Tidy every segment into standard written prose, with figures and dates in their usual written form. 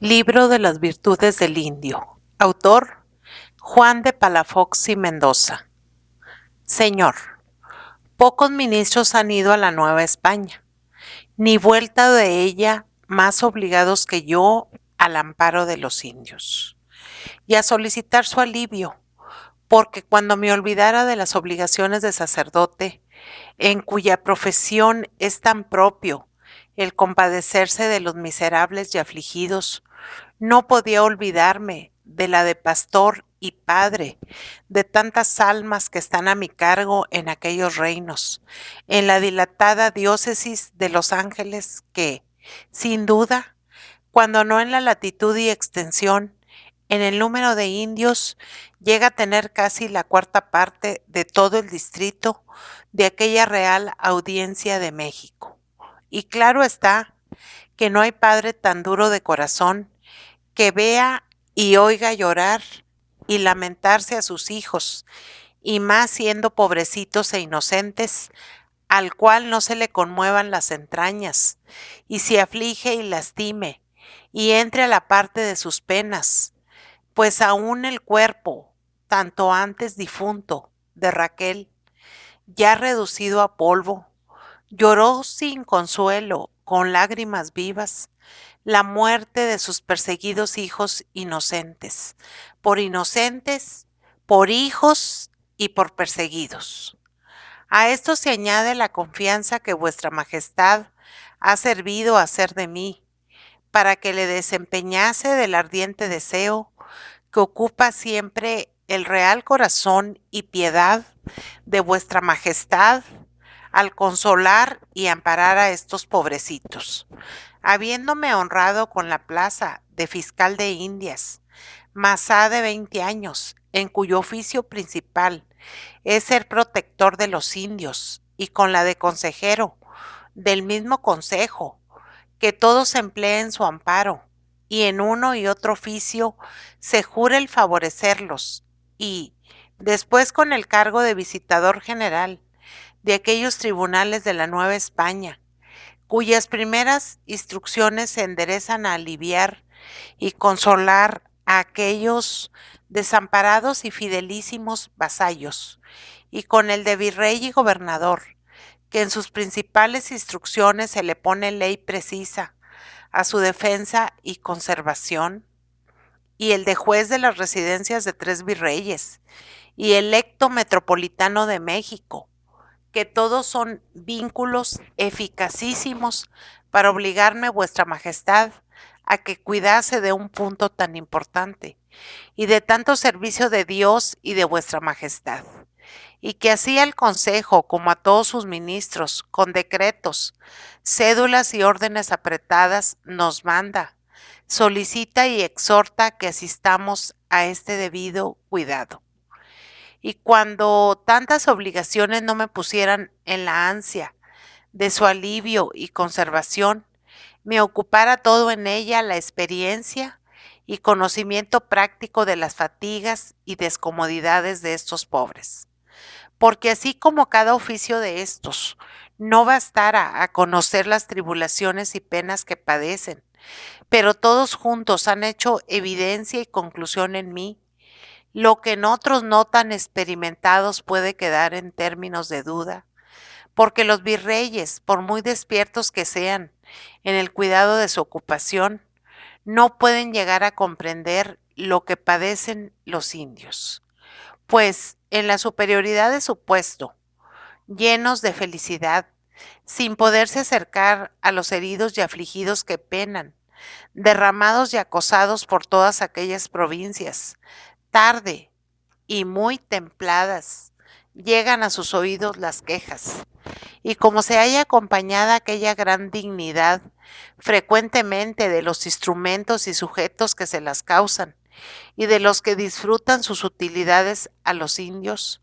Libro de las virtudes del indio. Autor: Juan de Palafox y Mendoza. Señor, pocos ministros han ido a la Nueva España, ni vuelta de ella más obligados que yo al amparo de los indios, y a solicitar su alivio, porque cuando me olvidara de las obligaciones de sacerdote, en cuya profesión es tan propio el compadecerse de los miserables y afligidos, no podía olvidarme de la de pastor y padre de tantas almas que están a mi cargo en aquellos reinos, en la dilatada diócesis de los ángeles que, sin duda, cuando no en la latitud y extensión, en el número de indios, llega a tener casi la cuarta parte de todo el distrito de aquella Real Audiencia de México. Y claro está que no hay padre tan duro de corazón que vea y oiga llorar y lamentarse a sus hijos, y más siendo pobrecitos e inocentes, al cual no se le conmuevan las entrañas, y se aflige y lastime, y entre a la parte de sus penas, pues aún el cuerpo, tanto antes difunto, de Raquel, ya reducido a polvo, lloró sin consuelo, con lágrimas vivas, la muerte de sus perseguidos hijos inocentes, por hijos y por perseguidos. A esto se añade la confianza que vuestra majestad ha servido a hacer de mí, para que le desempeñase del ardiente deseo que ocupa siempre el real corazón y piedad de vuestra majestad al consolar y amparar a estos pobrecitos, habiéndome honrado con la plaza de fiscal de Indias, más ha de 20 años, en cuyo oficio principal es ser protector de los indios, y con la de consejero del mismo consejo, que todos empleen su amparo, y en uno y otro oficio se jura el favorecerlos, y después con el cargo de visitador general de aquellos tribunales de la Nueva España, cuyas primeras instrucciones se enderezan a aliviar y consolar a aquellos desamparados y fidelísimos vasallos, y con el de virrey y gobernador, que en sus principales instrucciones se le pone ley precisa a su defensa y conservación, y el de juez de las residencias de 3 virreyes, y electo metropolitano de México, que todos son vínculos eficacísimos para obligarme vuestra majestad a que cuidase de un punto tan importante, y de tanto servicio de Dios y de vuestra majestad, y que así al consejo como a todos sus ministros, con decretos, cédulas y órdenes apretadas, nos manda, solicita y exhorta que asistamos a este debido cuidado. Y cuando tantas obligaciones no me pusieran en la ansia de su alivio y conservación, me ocupara todo en ella la experiencia y conocimiento práctico de las fatigas y descomodidades de estos pobres. Porque así como cada oficio de estos no bastara a conocer las tribulaciones y penas que padecen, pero todos juntos han hecho evidencia y conclusión en mí, lo que en otros no tan experimentados puede quedar en términos de duda, porque los virreyes, por muy despiertos que sean en el cuidado de su ocupación, no pueden llegar a comprender lo que padecen los indios, pues en la superioridad de su puesto, llenos de felicidad, sin poderse acercar a los heridos y afligidos que penan, derramados y acosados por todas aquellas provincias, tarde y muy templadas llegan a sus oídos las quejas, y como se halla acompañada aquella gran dignidad frecuentemente de los instrumentos y sujetos que se las causan, y de los que disfrutan sus utilidades a los indios,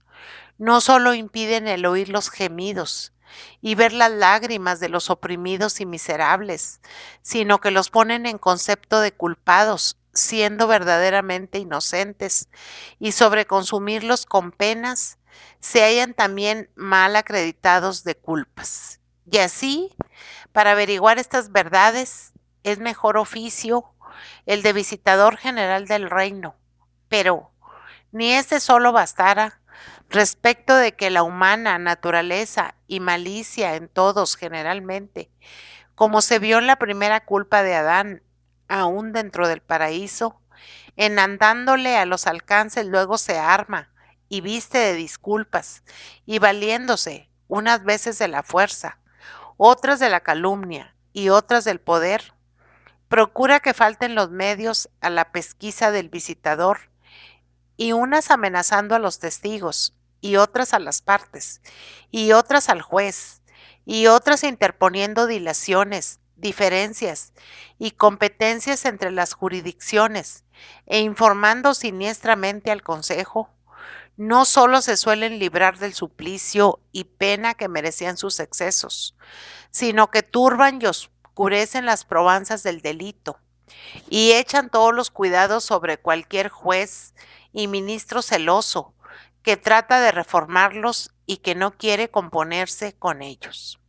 no solo impiden el oír los gemidos y ver las lágrimas de los oprimidos y miserables, sino que los ponen en concepto de culpados, siendo verdaderamente inocentes, y sobre consumirlos con penas, se hallan también mal acreditados de culpas. Y así, para averiguar estas verdades, es mejor oficio el de visitador general del reino. Pero ni este solo bastara, respecto de que la humana naturaleza y malicia en todos generalmente, como se vio en la primera culpa de Adán, aún dentro del paraíso, en andándole a los alcances luego se arma y viste de disculpas, y valiéndose unas veces de la fuerza, otras de la calumnia y otras del poder, procura que falten los medios a la pesquisa del visitador, y unas amenazando a los testigos, y otras a las partes, y otras al juez, y otras interponiendo dilaciones, diferencias y competencias entre las jurisdicciones, e informando siniestramente al consejo, no solo se suelen librar del suplicio y pena que merecían sus excesos, sino que turban y oscurecen las probanzas del delito, y echan todos los cuidados sobre cualquier juez y ministro celoso que trata de reformarlos y que no quiere componerse con ellos.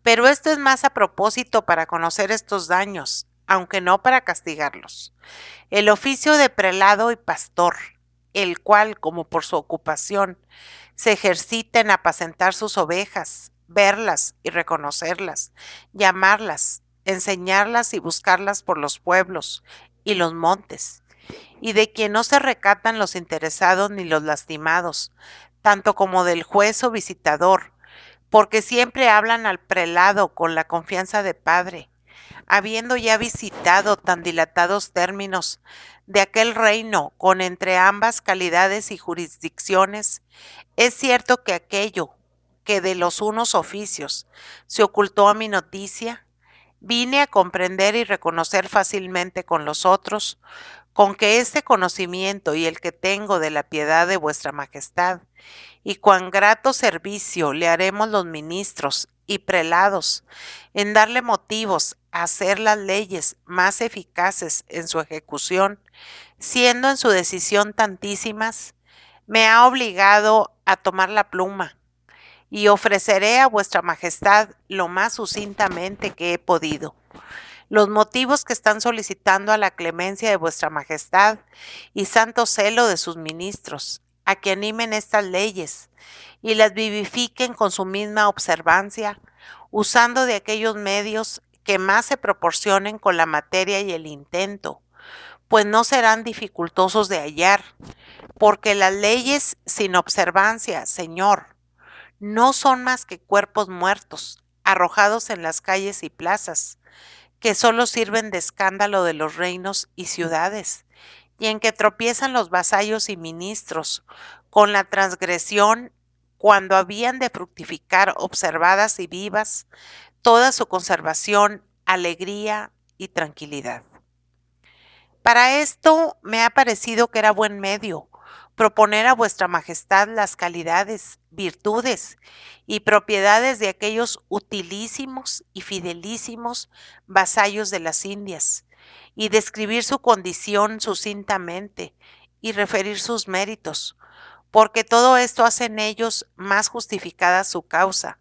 Pero esto es más a propósito para conocer estos daños, aunque no para castigarlos. El oficio de prelado y pastor, el cual, como por su ocupación, se ejercita en apacentar sus ovejas, verlas y reconocerlas, llamarlas, enseñarlas y buscarlas por los pueblos y los montes, y de quien no se recatan los interesados ni los lastimados, tanto como del juez o visitador, porque siempre hablan al prelado con la confianza de padre, habiendo ya visitado tan dilatados términos de aquel reino con entre ambas calidades y jurisdicciones. Es cierto que aquello que de los unos oficios se ocultó a mi noticia, vine a comprender y reconocer fácilmente con los otros, con que este conocimiento y el que tengo de la piedad de vuestra majestad, y cuán grato servicio le haremos los ministros y prelados en darle motivos a hacer las leyes más eficaces en su ejecución, siendo en su decisión tantísimas, me ha obligado a tomar la pluma, y ofreceré a vuestra majestad lo más sucintamente que he podido los motivos que están solicitando a la clemencia de vuestra majestad y santo celo de sus ministros, a que animen estas leyes y las vivifiquen con su misma observancia, usando de aquellos medios que más se proporcionen con la materia y el intento, pues no serán dificultosos de hallar, porque las leyes sin observancia, Señor, no son más que cuerpos muertos, arrojados en las calles y plazas, que solo sirven de escándalo de los reinos y ciudades, y en que tropiezan los vasallos y ministros con la transgresión cuando habían de fructificar observadas y vivas toda su conservación, alegría y tranquilidad. Para esto me ha parecido que era buen medio proponer a vuestra majestad las calidades, virtudes y propiedades de aquellos utilísimos y fidelísimos vasallos de las Indias, y describir su condición sucintamente y referir sus méritos, porque todo esto hace en ellos más justificada su causa,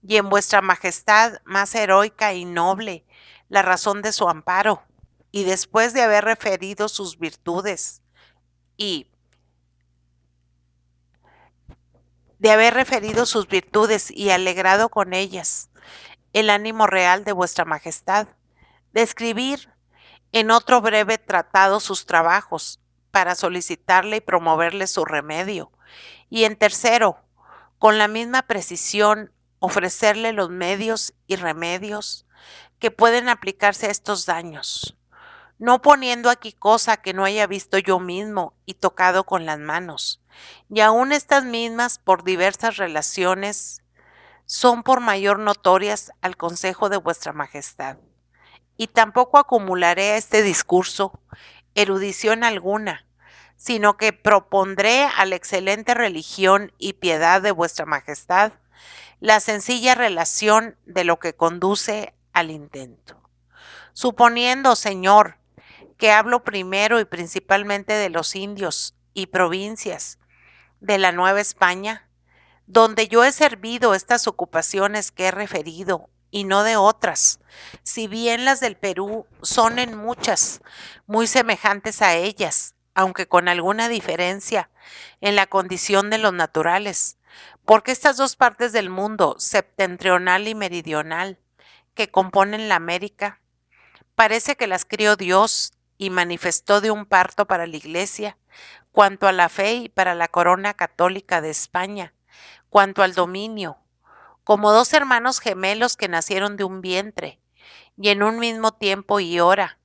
y en vuestra majestad más heroica y noble la razón de su amparo. Y después de haber referido sus virtudes y alegrado con ellas el ánimo real de vuestra majestad, de escribir en otro breve tratado sus trabajos para solicitarle y promoverle su remedio, y en tercero, con la misma precisión, ofrecerle los medios y remedios que pueden aplicarse a estos daños, no poniendo aquí cosa que no haya visto yo mismo y tocado con las manos, y aun estas mismas por diversas relaciones son por mayor notorias al consejo de vuestra majestad. Y tampoco acumularé a este discurso erudición alguna, sino que propondré a la excelente religión y piedad de vuestra majestad la sencilla relación de lo que conduce al intento. Suponiendo, Señor, que hablo primero y principalmente de los indios y provincias de la Nueva España, donde yo he servido estas ocupaciones que he referido y no de otras, si bien las del Perú son en muchas muy semejantes a ellas, aunque con alguna diferencia en la condición de los naturales, porque estas dos partes del mundo, septentrional y meridional, que componen la América, parece que las crió Dios y manifestó de un parto para la Iglesia, cuanto a la fe y para la corona católica de España, cuanto al dominio, como dos hermanos gemelos que nacieron de un vientre, y en un mismo tiempo y hora,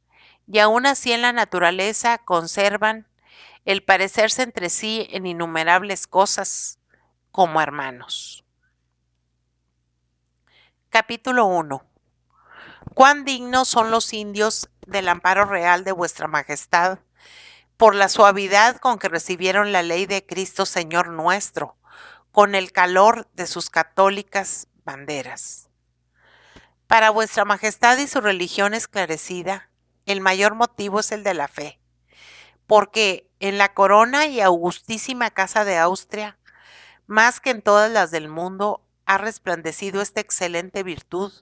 y aún así en la naturaleza conservan el parecerse entre sí en innumerables cosas, como hermanos. Capítulo 1. Cuán dignos son los indios del amparo real de vuestra majestad, por la suavidad con que recibieron la ley de Cristo Señor nuestro, con el calor de sus católicas banderas. Para vuestra majestad y su religión esclarecida, el mayor motivo es el de la fe, porque en la corona y augustísima casa de Austria, más que en todas las del mundo, ha resplandecido esta excelente virtud,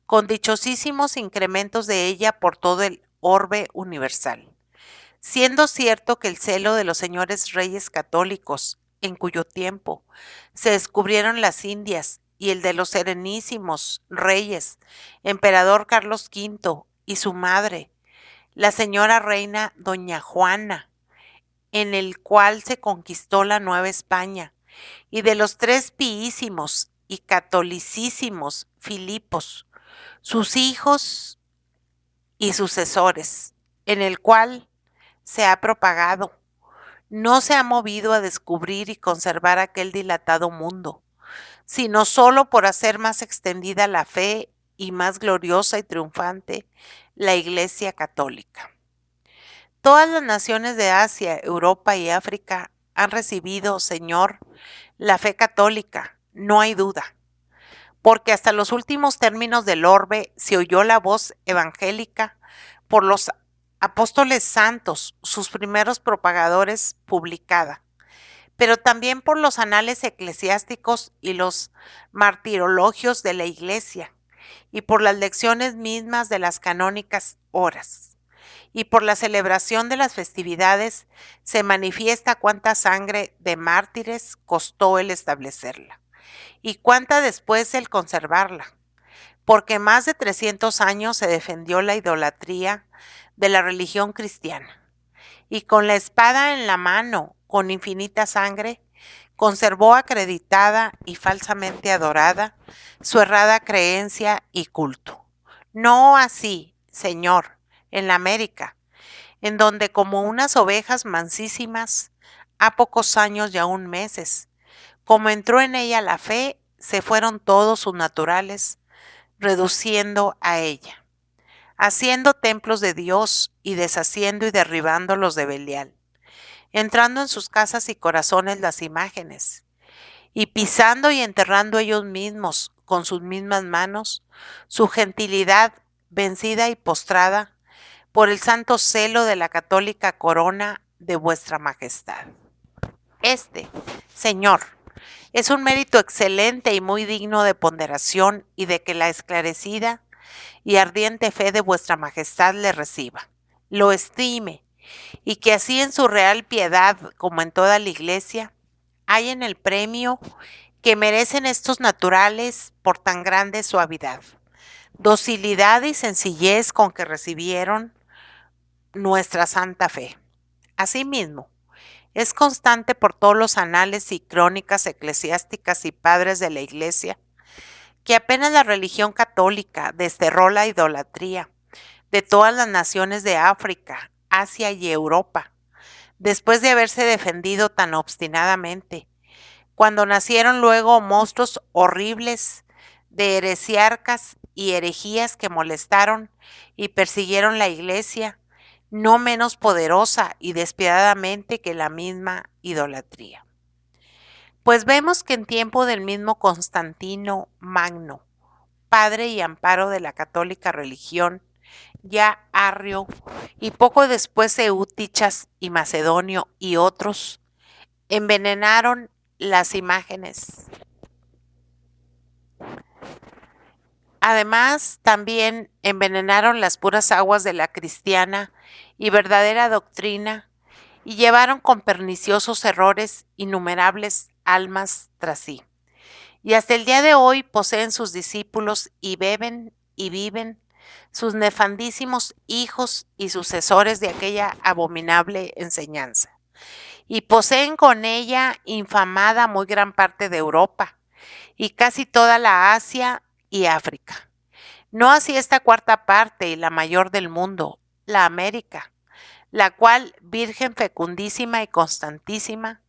con dichosísimos incrementos de ella por todo el orbe universal. Siendo cierto que el celo de los señores reyes católicos, en cuyo tiempo se descubrieron las Indias, y el de los serenísimos reyes, emperador Carlos V y su madre, la señora reina doña Juana, en el cual se conquistó la Nueva España, y de los tres piísimos y catolicísimos Filipos, sus hijos y sucesores, en el cual se ha propagado, no se ha movido a descubrir y conservar aquel dilatado mundo, sino solo por hacer más extendida la fe y más gloriosa y triunfante la Iglesia Católica. Todas las naciones de Asia, Europa y África han recibido, Señor, la fe católica, no hay duda, porque hasta los últimos términos del orbe se oyó la voz evangélica por los apóstoles santos, sus primeros propagadores, publicada, pero también por los anales eclesiásticos y los martirologios de la Iglesia, y por las lecciones mismas de las canónicas horas, y por la celebración de las festividades, se manifiesta cuánta sangre de mártires costó el establecerla, y cuánta después el conservarla, porque más de 300 años se defendió la idolatría de la religión cristiana, y con la espada en la mano, con infinita sangre, conservó acreditada y falsamente adorada su errada creencia y culto. No así, Señor, en la América, en donde como unas ovejas mansísimas, a pocos años y aún meses, como entró en ella la fe, se fueron todos sus naturales, reduciendo a ella, haciendo templos de Dios y deshaciendo y derribando los de Belial, entrando en sus casas y corazones las imágenes, y pisando y enterrando ellos mismos con sus mismas manos su gentilidad vencida y postrada por el santo celo de la católica corona de vuestra majestad. Este, Señor, es un mérito excelente y muy digno de ponderación y de que la esclarecida y ardiente fe de vuestra majestad le reciba, lo estime, y que así en su real piedad como en toda la iglesia hay en el premio que merecen estos naturales por tan grande suavidad, docilidad y sencillez con que recibieron nuestra santa fe. Asimismo, es constante por todos los anales y crónicas eclesiásticas y padres de la Iglesia que apenas la religión católica desterró la idolatría de todas las naciones de África, Asia y Europa, después de haberse defendido tan obstinadamente, cuando nacieron luego monstruos horribles de heresiarcas y herejías que molestaron y persiguieron la Iglesia, no menos poderosa y despiadadamente que la misma idolatría. Pues vemos que en tiempo del mismo Constantino Magno, padre y amparo de la católica religión, ya Arrio, y poco después Eutichas y Macedonio y otros, envenenaron las imágenes Además, también envenenaron las puras aguas de la cristiana y verdadera doctrina y llevaron con perniciosos errores innumerables almas tras sí. Y hasta el día de hoy poseen sus discípulos y beben y viven sus nefandísimos hijos y sucesores de aquella abominable enseñanza. Y poseen con ella infamada muy gran parte de Europa y casi toda la Asia y África. No así esta cuarta parte y la mayor del mundo, la América, la cual, virgen fecundísima y constantísima,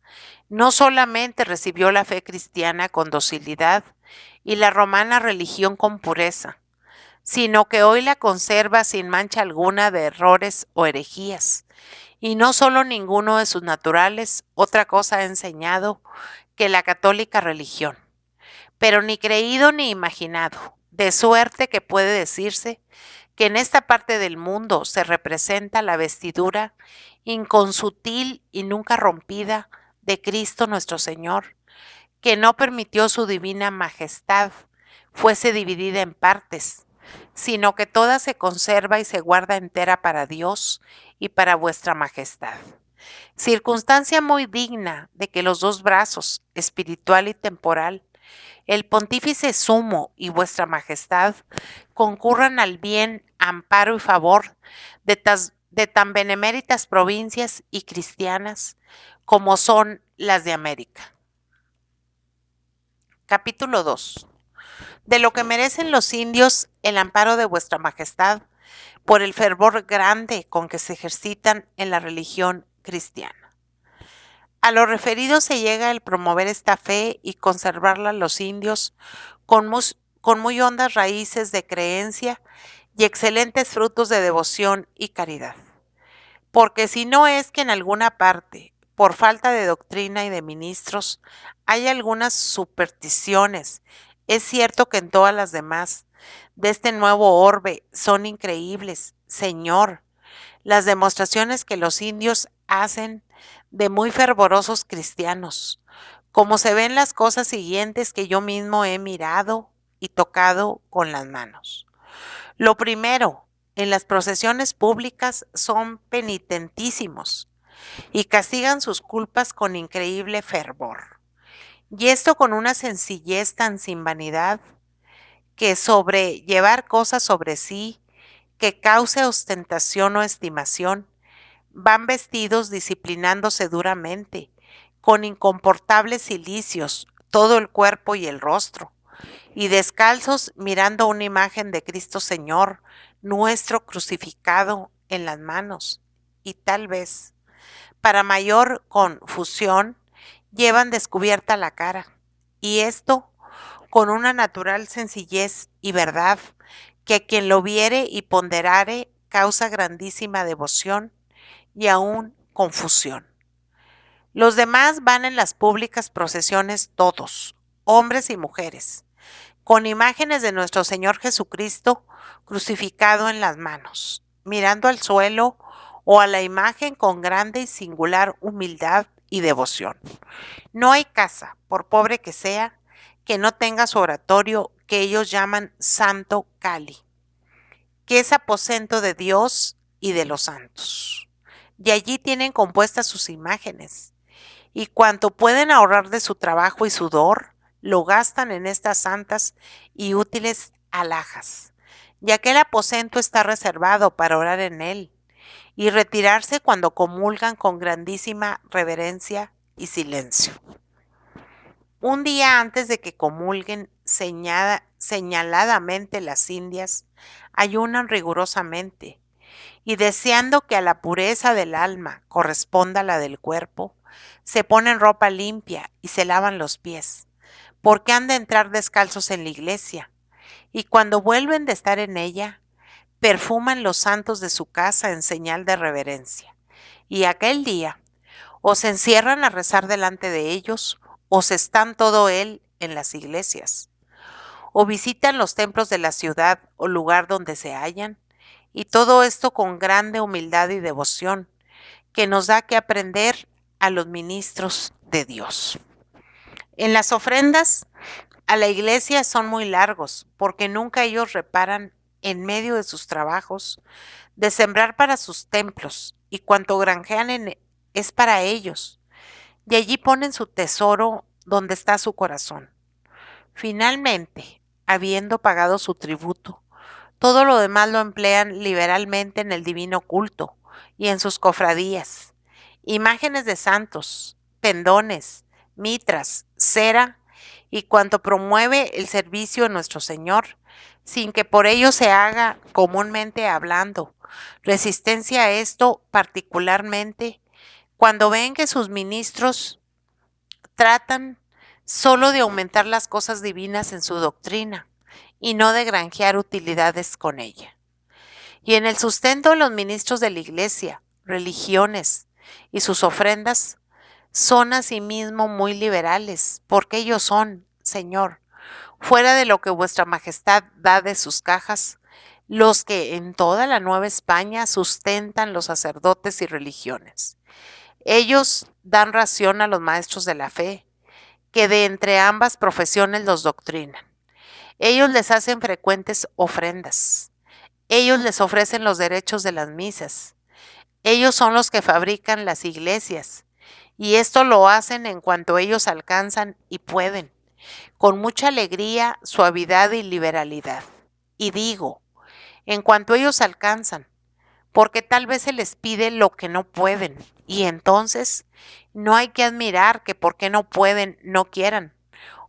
no solamente recibió la fe cristiana con docilidad y la romana religión con pureza, sino que hoy la conserva sin mancha alguna de errores o herejías, y no solo ninguno de sus naturales otra cosa ha enseñado que la católica religión, pero ni creído ni imaginado, de suerte que puede decirse que en esta parte del mundo se representa la vestidura inconsutil y nunca rompida de Cristo nuestro Señor, que no permitió su divina majestad fuese dividida en partes, sino que toda se conserva y se guarda entera para Dios y para vuestra majestad. Circunstancia muy digna de que los dos brazos, espiritual y temporal, el pontífice sumo y vuestra majestad, concurran al bien, amparo y favor de tan beneméritas provincias y cristianas como son las de América. Capítulo 2. De lo que merecen los indios el amparo de vuestra majestad por el fervor grande con que se ejercitan en la religión cristiana. A lo referido se llega el promover esta fe y conservarla los indios con muy hondas raíces de creencia y excelentes frutos de devoción y caridad. Porque si no es que en alguna parte, por falta de doctrina y de ministros, hay algunas supersticiones, es cierto que en todas las demás de este nuevo orbe son increíbles, Señor, las demostraciones que los indios hacen de muy fervorosos cristianos, como se ven las cosas siguientes que yo mismo he mirado y tocado con las manos. Lo primero, en las procesiones públicas son penitentísimos y castigan sus culpas con increíble fervor. Y esto con una sencillez tan sin vanidad que sobre llevar cosas sobre sí que cause ostentación o estimación, van vestidos disciplinándose duramente, con incomportables cilicios, todo el cuerpo y el rostro, y descalzos mirando una imagen de Cristo Señor, nuestro crucificado en las manos, y tal vez, para mayor confusión, llevan descubierta la cara, y esto con una natural sencillez y verdad, que a quien lo viere y ponderare causa grandísima devoción y aún confusión. Los demás van en las públicas procesiones todos, hombres y mujeres, con imágenes de nuestro Señor Jesucristo crucificado en las manos, mirando al suelo o a la imagen con grande y singular humildad y devoción. No hay casa, por pobre que sea, que no tenga su oratorio que ellos llaman Santo Cali, que es aposento de Dios y de los santos. Y allí tienen compuestas sus imágenes, y cuanto pueden ahorrar de su trabajo y sudor, lo gastan en estas santas y útiles alhajas, ya que el aposento está reservado para orar en él, y retirarse cuando comulgan con grandísima reverencia y silencio. Un día antes de que comulguen señaladamente las indias, ayunan rigurosamente, y deseando que a la pureza del alma corresponda la del cuerpo, se ponen ropa limpia y se lavan los pies, porque han de entrar descalzos en la iglesia, y cuando vuelven de estar en ella, perfuman los santos de su casa en señal de reverencia. Y aquel día, o se encierran a rezar delante de ellos, o se están todo él en las iglesias, o visitan los templos de la ciudad o lugar donde se hallan, y todo esto con grande humildad y devoción, que nos da que aprender a los ministros de Dios. En las ofrendas A la iglesia son muy largos, porque nunca ellos reparan en medio de sus trabajos de sembrar para sus templos, y cuanto granjean es para ellos, y allí ponen su tesoro donde está su corazón. Finalmente, habiendo pagado su tributo, todo lo demás lo emplean liberalmente en el divino culto y en sus cofradías. Imágenes de santos, pendones, mitras, cera y cuanto promueve el servicio de nuestro Señor, sin que por ello se haga, comúnmente hablando, resistencia a esto, particularmente cuando ven que sus ministros tratan solo de aumentar las cosas divinas en su doctrina y no de granjear utilidades con ella. Y en el sustento de los ministros de la iglesia, religiones y sus ofrendas son asimismo muy liberales, porque ellos son, Señor, fuera de lo que vuestra majestad da de sus cajas, los que en toda la Nueva España sustentan los sacerdotes y religiones. Ellos dan ración a los maestros de la fe, que de entre ambas profesiones los doctrinan. Ellos les hacen frecuentes ofrendas. Ellos les ofrecen los derechos de las misas. Ellos son los que fabrican las iglesias. Y esto lo hacen en cuanto ellos alcanzan y pueden, con mucha alegría, suavidad y liberalidad. Y digo, en cuanto ellos alcanzan, porque tal vez se les pide lo que no pueden, y entonces no hay que admirar que porque no pueden, no quieran,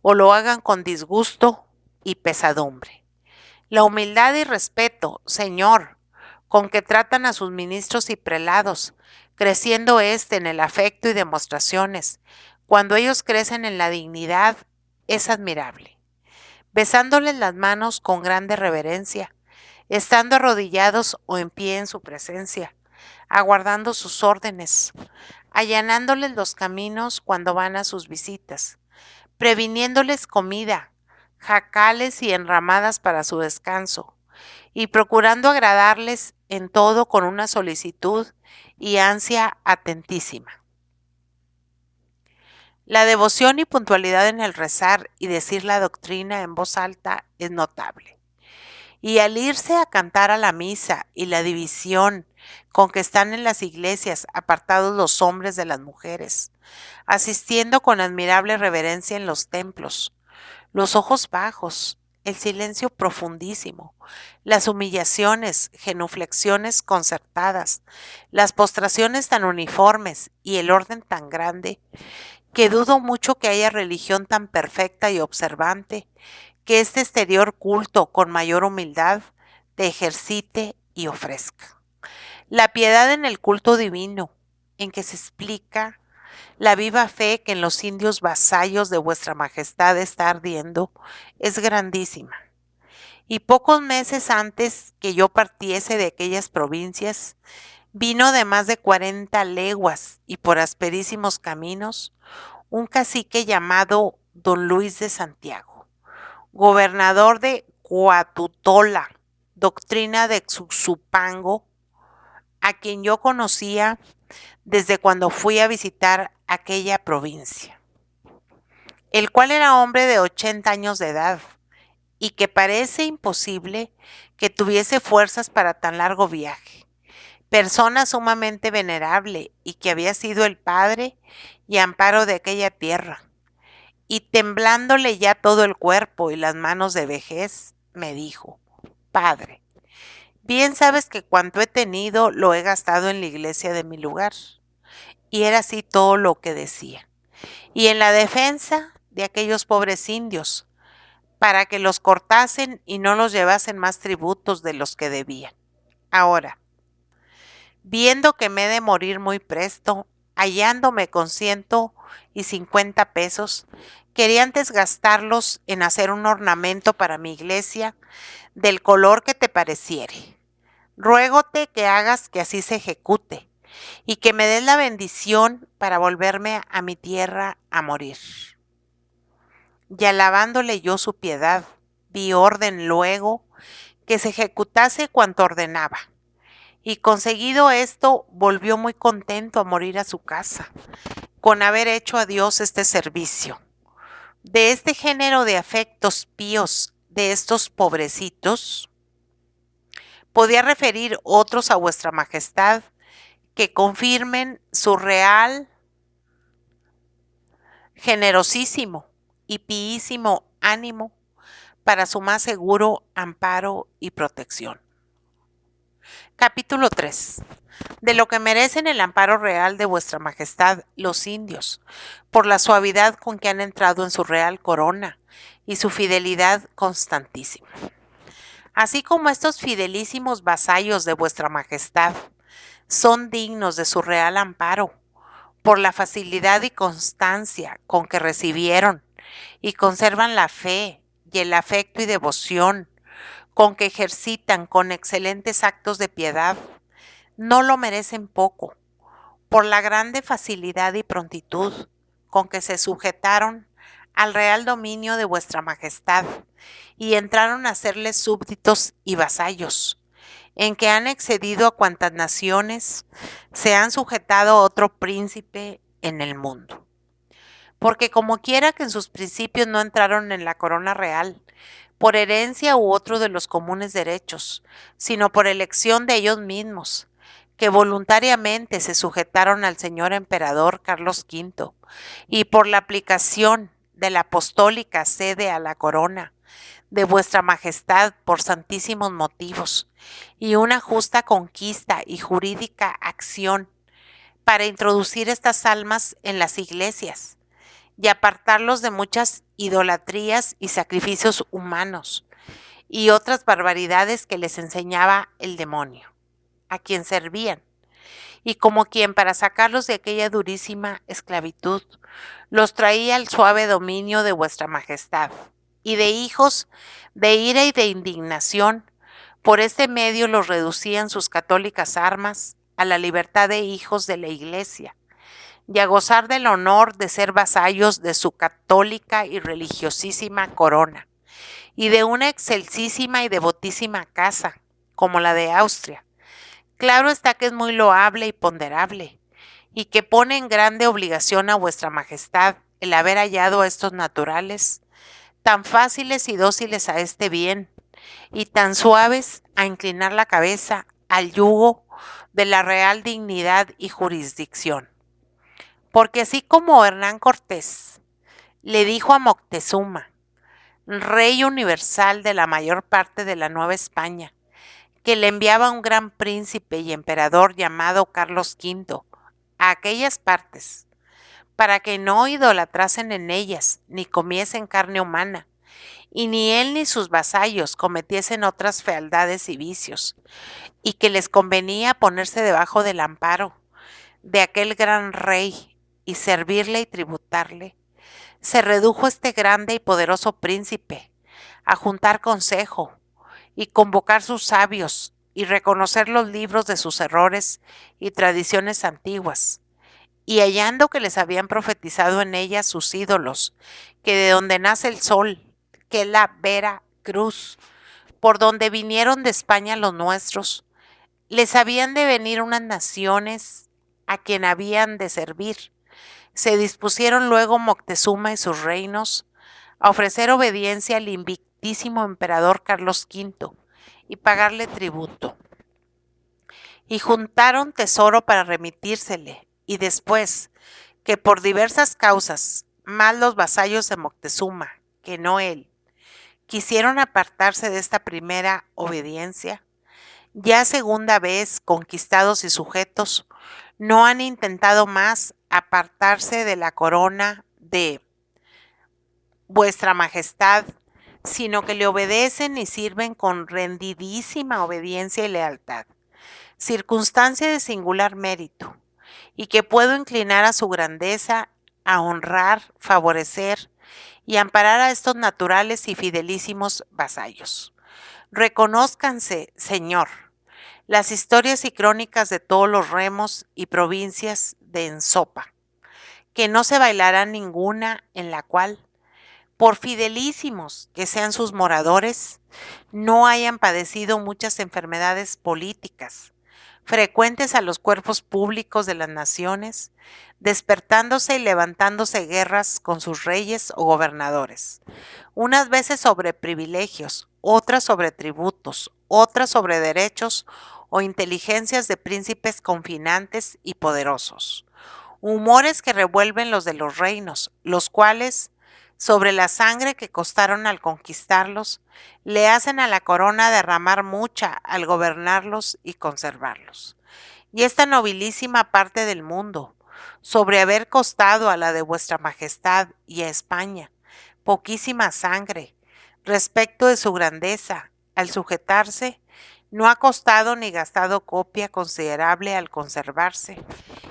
o lo hagan con disgusto y pesadumbre. La humildad y respeto, Señor, con que tratan a sus ministros y prelados, creciendo en el afecto y demostraciones, cuando ellos crecen en la dignidad, es admirable. Besándoles las manos con grande reverencia, estando arrodillados o en pie en su presencia, aguardando sus órdenes, allanándoles los caminos cuando van a sus visitas, previniéndoles comida, jacales y enramadas para su descanso, y procurando agradarles en todo con una solicitud y ansia atentísima. La devoción y puntualidad en el rezar y decir la doctrina en voz alta es notable. Y al irse a cantar a la misa y la división con que están en las iglesias apartados los hombres de las mujeres, asistiendo con admirable reverencia en los templos, los ojos bajos, el silencio profundísimo, las humillaciones, genuflexiones concertadas, las postraciones tan uniformes y el orden tan grande, que dudo mucho que haya religión tan perfecta y observante, que este exterior culto con mayor humildad te ejercite y ofrezca. La piedad en el culto divino, en que se explica la viva fe que en los indios vasallos de vuestra majestad está ardiendo, es grandísima. Y pocos meses antes que yo partiese de aquellas provincias, vino de más de 40 leguas y por asperísimos caminos, un cacique llamado Don Luis de Santiago, gobernador de Coatutola, doctrina de Xuxupango, a quien yo conocía desde cuando fui a visitar aquella provincia, el cual era hombre de 80 años de edad, y que parece imposible que tuviese fuerzas para tan largo viaje. Persona sumamente venerable y que había sido el padre y amparo de aquella tierra. Y temblándole ya todo el cuerpo y las manos de vejez, me dijo: Padre, bien sabes que cuanto he tenido lo he gastado en la iglesia de mi lugar. Y era así todo lo que decía. Y en la defensa de aquellos pobres indios, para que los cortasen y no los llevasen más tributos de los que debían. Ahora, viendo que me he de morir muy presto, hallándome con 150 pesos, quería antes gastarlos en hacer un ornamento para mi iglesia del color que te pareciere. Ruégote que hagas que así se ejecute y que me des la bendición para volverme a mi tierra a morir. Y alabándole yo su piedad, di orden luego que se ejecutase cuanto ordenaba. Y conseguido esto, volvió muy contento a morir a su casa, con haber hecho a Dios este servicio. De este género de afectos píos de estos pobrecitos, podía referir otros a vuestra majestad que confirmen su real, generosísimo y píísimo ánimo para su más seguro amparo y protección. Capítulo 3. De lo que merecen el amparo real de vuestra majestad los indios, por la suavidad con que han entrado en su real corona y su fidelidad constantísima. Así como estos fidelísimos vasallos de vuestra majestad son dignos de su real amparo, por la facilidad y constancia con que recibieron y conservan la fe y el afecto y devoción con que ejercitan con excelentes actos de piedad, no lo merecen poco, por la grande facilidad y prontitud con que se sujetaron al real dominio de vuestra majestad y entraron a serles súbditos y vasallos, en que han excedido a cuantas naciones se han sujetado a otro príncipe en el mundo. Porque como quiera que en sus principios no entraron en la corona real, por herencia u otro de los comunes derechos, sino por elección de ellos mismos, que voluntariamente se sujetaron al señor emperador Carlos V, y por la aplicación de la apostólica sede a la corona de vuestra majestad por santísimos motivos, y una justa conquista y jurídica acción para introducir estas almas en las iglesias y apartarlos de muchas idolatrías y sacrificios humanos y otras barbaridades que les enseñaba el demonio, a quien servían, y como quien para sacarlos de aquella durísima esclavitud los traía al suave dominio de vuestra majestad, y de hijos de ira y de indignación, por este medio los reducían sus católicas armas a la libertad de hijos de la Iglesia, y a gozar del honor de ser vasallos de su católica y religiosísima corona, y de una excelsísima y devotísima casa, como la de Austria. Claro está que es muy loable y ponderable, y que pone en grande obligación a vuestra majestad el haber hallado a estos naturales, tan fáciles y dóciles a este bien, y tan suaves a inclinar la cabeza al yugo de la real dignidad y jurisdicción. Porque así como Hernán Cortés le dijo a Moctezuma, rey universal de la mayor parte de la Nueva España, que le enviaba un gran príncipe y emperador llamado Carlos V a aquellas partes, para que no idolatrasen en ellas, ni comiesen carne humana, y ni él ni sus vasallos cometiesen otras fealdades y vicios, y que les convenía ponerse debajo del amparo de aquel gran rey y servirle y tributarle, se redujo este grande y poderoso príncipe a juntar consejo y convocar sus sabios y reconocer los libros de sus errores y tradiciones antiguas, y hallando que les habían profetizado en ellas sus ídolos, que de donde nace el sol, que es la Vera Cruz, por donde vinieron de España los nuestros, les habían de venir unas naciones a quien habían de servir. Se dispusieron luego Moctezuma y sus reinos a ofrecer obediencia al invictísimo emperador Carlos V y pagarle tributo. Y juntaron tesoro para remitírsele, y después, que por diversas causas, más los vasallos de Moctezuma que no él, quisieron apartarse de esta primera obediencia, ya segunda vez conquistados y sujetos, no han intentado más apartarse de la corona de vuestra majestad, sino que le obedecen y sirven con rendidísima obediencia y lealtad, circunstancia de singular mérito, y que puedo inclinar a su grandeza a honrar, favorecer y amparar a estos naturales y fidelísimos vasallos. Reconózcanse, Señor, las historias y crónicas de todos los remos y provincias de Ensopa, que no se bailará ninguna en la cual, por fidelísimos que sean sus moradores, no hayan padecido muchas enfermedades políticas, frecuentes a los cuerpos públicos de las naciones, despertándose y levantándose guerras con sus reyes o gobernadores, unas veces sobre privilegios, otras sobre tributos, otras sobre derechos o inteligencias de príncipes confinantes y poderosos, humores que revuelven los de los reinos, los cuales, sobre la sangre que costaron al conquistarlos, le hacen a la corona derramar mucha al gobernarlos y conservarlos. Y esta nobilísima parte del mundo, sobre haber costado a la de vuestra majestad y a España poquísima sangre, respecto de su grandeza, al sujetarse, no ha costado ni gastado copia considerable al conservarse,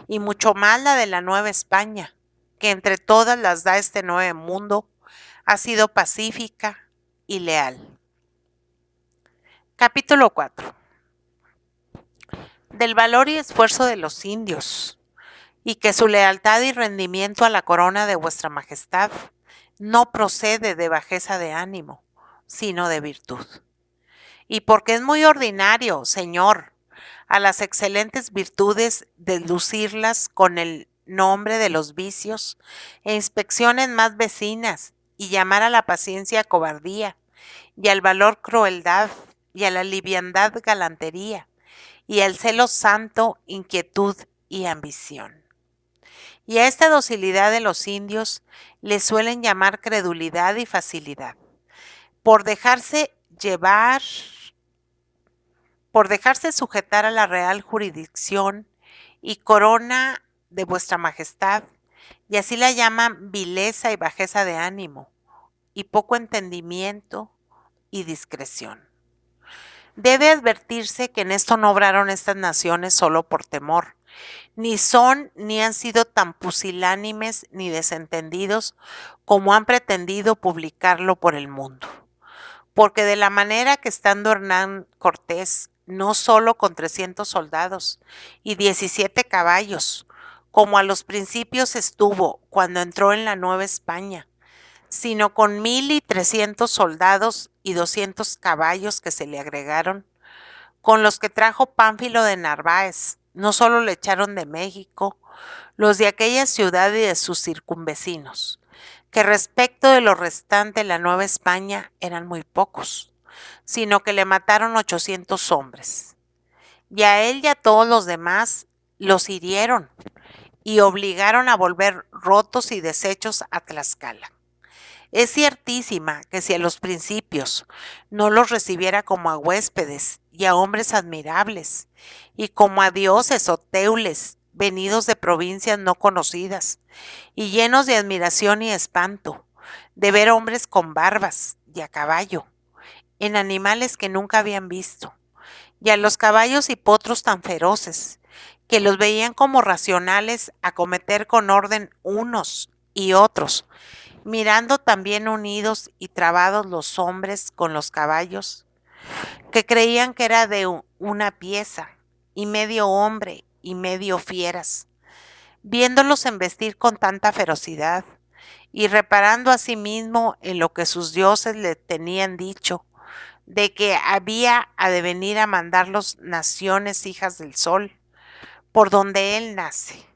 y mucho más la de la Nueva España, que entre todas las da este nuevo mundo, ha sido pacífica y leal. Capítulo 4. Del valor y esfuerzo de los indios, y que su lealtad y rendimiento a la corona de vuestra majestad no procede de bajeza de ánimo, sino de virtud. Y porque es muy ordinario, Señor, a las excelentes virtudes deslucirlas con el nombre de los vicios e inspecciones más vecinas, y llamar a la paciencia cobardía, y al valor crueldad, y a la liviandad galantería, y al celo santo inquietud y ambición. Y a esta docilidad de los indios le suelen llamar credulidad y facilidad, por dejarse llevar, por dejarse sujetar a la real jurisdicción y corona de vuestra majestad, y así la llaman vileza y bajeza de ánimo, y poco entendimiento y discreción. Debe advertirse que en esto no obraron estas naciones solo por temor, ni son ni han sido tan pusilánimes ni desentendidos como han pretendido publicarlo por el mundo. Porque de la manera que estando Hernán Cortés, no solo con 300 soldados y 17 caballos, como a los principios estuvo cuando entró en la Nueva España, sino con 1300 soldados y 200 caballos que se le agregaron, con los que trajo Pánfilo de Narváez, no solo le echaron de México, los de aquella ciudad y de sus circunvecinos, que respecto de lo restante de la Nueva España eran muy pocos, sino que le mataron 800 hombres. Y a él y a todos los demás los hirieron y obligaron a volver rotos y deshechos a Tlaxcala. Es ciertísima que si a los principios no los recibiera como a huéspedes y a hombres admirables, y como a dioses o teules venidos de provincias no conocidas, y llenos de admiración y espanto, de ver hombres con barbas y a caballo, en animales que nunca habían visto, y a los caballos y potros tan feroces, que los veían como racionales a cometer con orden unos y otros, mirando también unidos y trabados los hombres con los caballos, que creían que era de una pieza, y medio hombre y medio fieras, viéndolos embestir con tanta ferocidad, y reparando asimismo en lo que sus dioses le tenían dicho, de que había a de venir a mandarlos naciones hijas del sol, por donde él nace,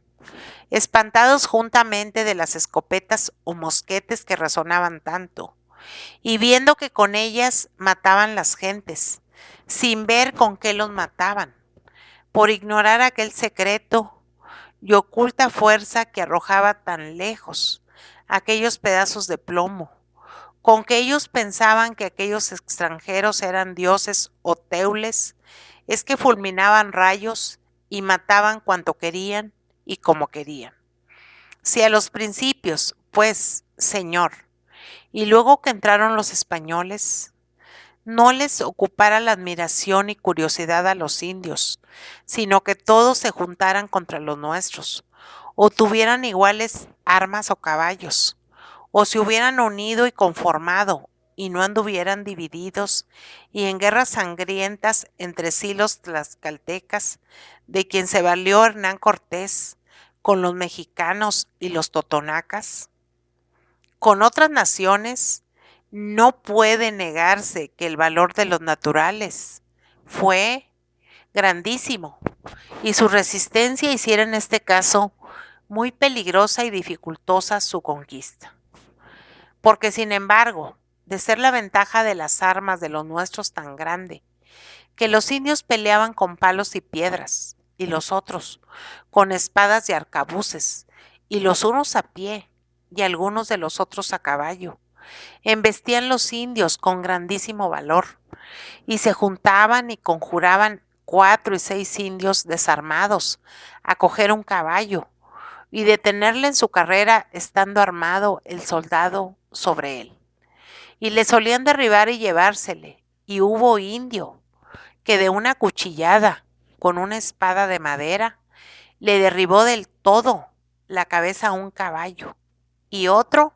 espantados juntamente de las escopetas o mosquetes que resonaban tanto, y viendo que con ellas mataban las gentes, sin ver con qué los mataban, por ignorar aquel secreto y oculta fuerza que arrojaba tan lejos aquellos pedazos de plomo, con que ellos pensaban que aquellos extranjeros eran dioses o teules, es que fulminaban rayos y mataban cuanto querían y como querían. Si a los principios, pues, Señor, y luego que entraron los españoles, no les ocupara la admiración y curiosidad a los indios, sino que todos se juntaran contra los nuestros, o tuvieran iguales armas o caballos, o se hubieran unido y conformado, y no anduvieran divididos, y en guerras sangrientas entre sí los tlaxcaltecas, de quien se valió Hernán Cortés, con los mexicanos y los totonacas. Con otras naciones, no puede negarse que el valor de los naturales fue grandísimo, y su resistencia hiciera en este caso muy peligrosa y dificultosa su conquista. Porque sin embargo, de ser la ventaja de las armas de los nuestros tan grande, que los indios peleaban con palos y piedras, y los otros con espadas y arcabuces, y los unos a pie, y algunos de los otros a caballo. Embestían los indios con grandísimo valor, y se juntaban y conjuraban 4 y 6 indios desarmados a coger un caballo y detenerle en su carrera estando armado el soldado sobre él. Y le solían derribar y llevársele, y hubo indio que de una cuchillada con una espada de madera le derribó del todo la cabeza a un caballo, y otro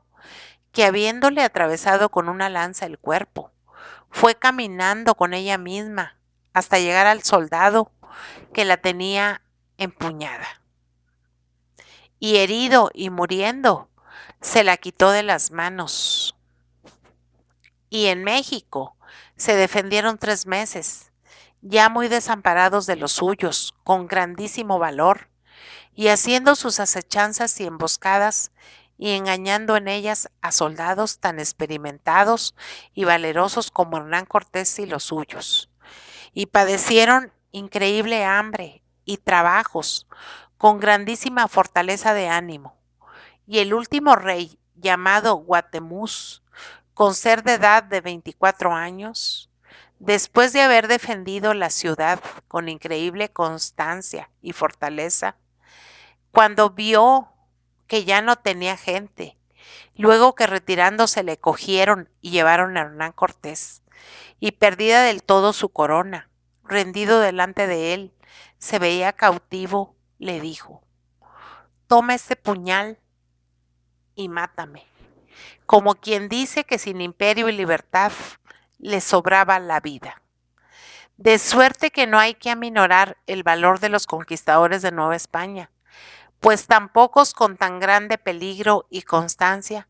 que habiéndole atravesado con una lanza el cuerpo, fue caminando con ella misma hasta llegar al soldado que la tenía empuñada. Y herido y muriendo, se la quitó de las manos. Y en México se defendieron 3 meses, ya muy desamparados de los suyos, con grandísimo valor, y haciendo sus acechanzas y emboscadas, y engañando en ellas a soldados tan experimentados y valerosos como Hernán Cortés y los suyos. Y padecieron increíble hambre y trabajos, con grandísima fortaleza de ánimo. Y el último rey, llamado Guatemuz, con ser de edad de 24 años, después de haber defendido la ciudad con increíble constancia y fortaleza, cuando vio que ya no tenía gente, luego que retirándose le cogieron y llevaron a Hernán Cortés, y perdida del todo su corona, rendido delante de él, se veía cautivo, le dijo: toma este puñal y mátame, como quien dice que sin imperio y libertad le sobraba la vida. De suerte que no hay que aminorar el valor de los conquistadores de Nueva España, pues tan pocos con tan grande peligro y constancia